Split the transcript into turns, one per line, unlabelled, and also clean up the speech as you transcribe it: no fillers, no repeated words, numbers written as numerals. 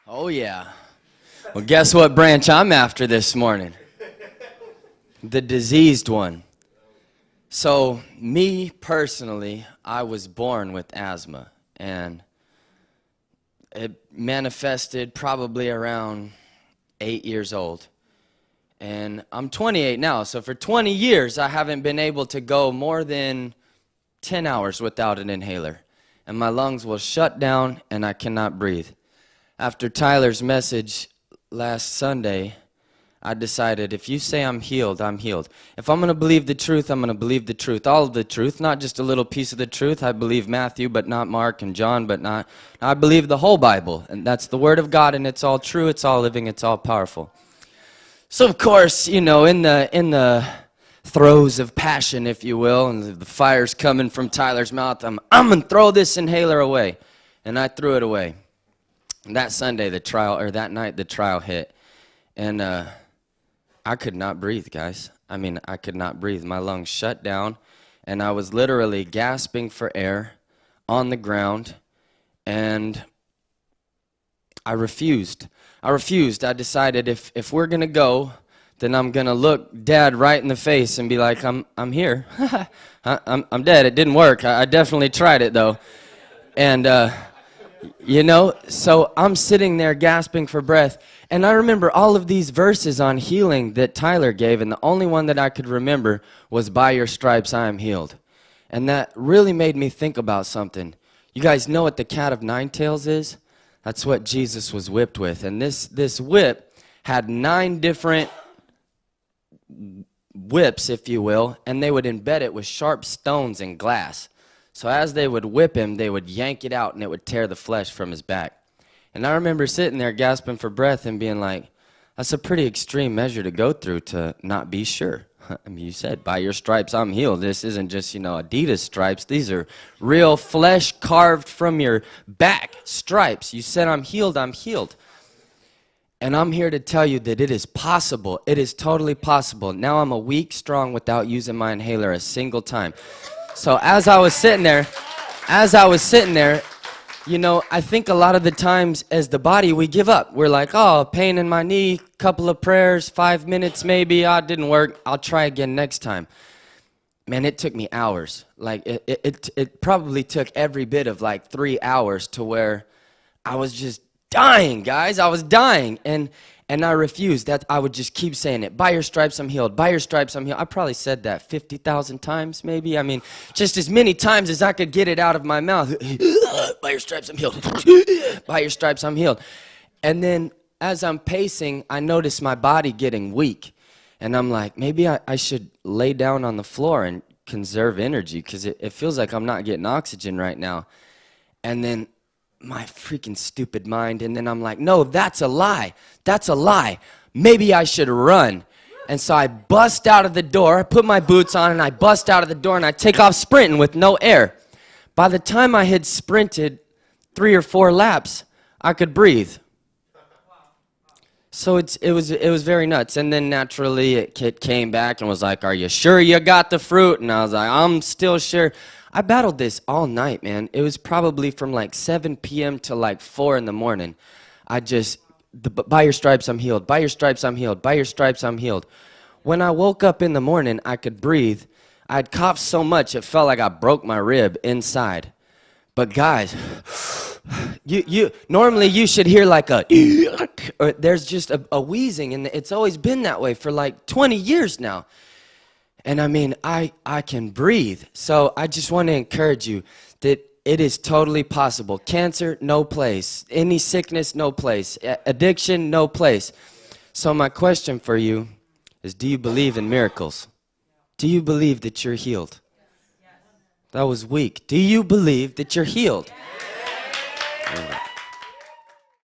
Oh, yeah. Well, guess what branch I'm after this morning? The diseased one. So, me personally, I was born with asthma, and it manifested probably around 8 years old. And I'm 28 now, so for 20 years, I haven't been able to go more than 10 hours without an inhaler. And my lungs will shut down, and I cannot breathe. After Tyler's message last Sunday, I decided if you say I'm healed, I'm healed. If I'm going to believe the truth, I'm going to believe the truth. All of the truth, not just a little piece of the truth. I believe Matthew, but not Mark, and John, but not. I believe the whole Bible, and that's the Word of God, and it's all true, it's all living, it's all powerful. So, of course, you know, in the throes of passion, if you will, and the fire's coming from Tyler's mouth, I'm going to throw this inhaler away. And I threw it away. And that Sunday, that night, the trial hit. And I could not breathe, guys. I mean, I could not breathe. My lungs shut down, and I was literally gasping for air on the ground, and I refused. I decided if we're going to go, then I'm going to look Dad right in the face and be like, I'm here. I'm dead. It didn't work. I definitely tried it, though. And, you know, so I'm sitting there gasping for breath. And I remember all of these verses on healing that Tyler gave, and the only one that I could remember was, by your stripes I am healed. And that really made me think about something. You guys know what the cat of nine tails is? That's what Jesus was whipped with. And this whip had 9 different whips, if you will, and they would embed it with sharp stones and glass. So as they would whip him, they would yank it out, and it would tear the flesh from his back. And I remember sitting there gasping for breath and being like, that's a pretty extreme measure to go through to not be sure. I mean, you said, by your stripes I'm healed. This isn't just, Adidas stripes. These are real flesh carved from your back stripes. You said I'm healed, I'm healed. And I'm here to tell you that it is possible. It is totally possible. Now I'm a week strong without using my inhaler a single time. So as I was sitting there, I think a lot of the times as the body, we give up. We're like, oh, pain in my knee, couple of prayers, 5 minutes maybe. Oh, it didn't work. I'll try again next time. Man, it took me hours. Like, it probably took every bit of like 3 hours to where I was just dying, guys. I was dying. And I refused. That I would just keep saying it. By your stripes I'm healed. By your stripes I'm healed. I probably said that 50,000 times maybe. I mean, just as many times as I could get it out of my mouth. By your stripes I'm healed. By your stripes I'm healed. And then as I'm pacing, I notice my body getting weak. And I'm like, maybe I should lay down on the floor and conserve energy, because it feels like I'm not getting oxygen right now. And then my freaking stupid mind, and then I'm like, no, that's a lie. That's a lie. Maybe I should run. And so I bust out of the door, I put my boots on, and I bust out of the door, and I take off sprinting with no air. By the time I had sprinted 3 or 4 laps, I could breathe. So it was very nuts. And then naturally it came back and was like, are you sure you got the fruit? And I was like, I'm still sure. I battled this all night, man. It was probably from like 7 p.m. to like 4 in the morning. By your stripes I'm healed. By your stripes I'm healed. By your stripes I'm healed. When I woke up in the morning, I could breathe. I'd coughed so much it felt like I broke my rib inside. But guys, normally you should hear like a, or there's just a wheezing, and it's always been that way for like 20 years now. And I mean, I can breathe. So I just want to encourage you that it is totally possible. Cancer, no place. Any sickness, no place. Addiction, no place. So my question for you is, do you believe in miracles? Do you believe that you're healed? That was weak. Do you believe that you're healed?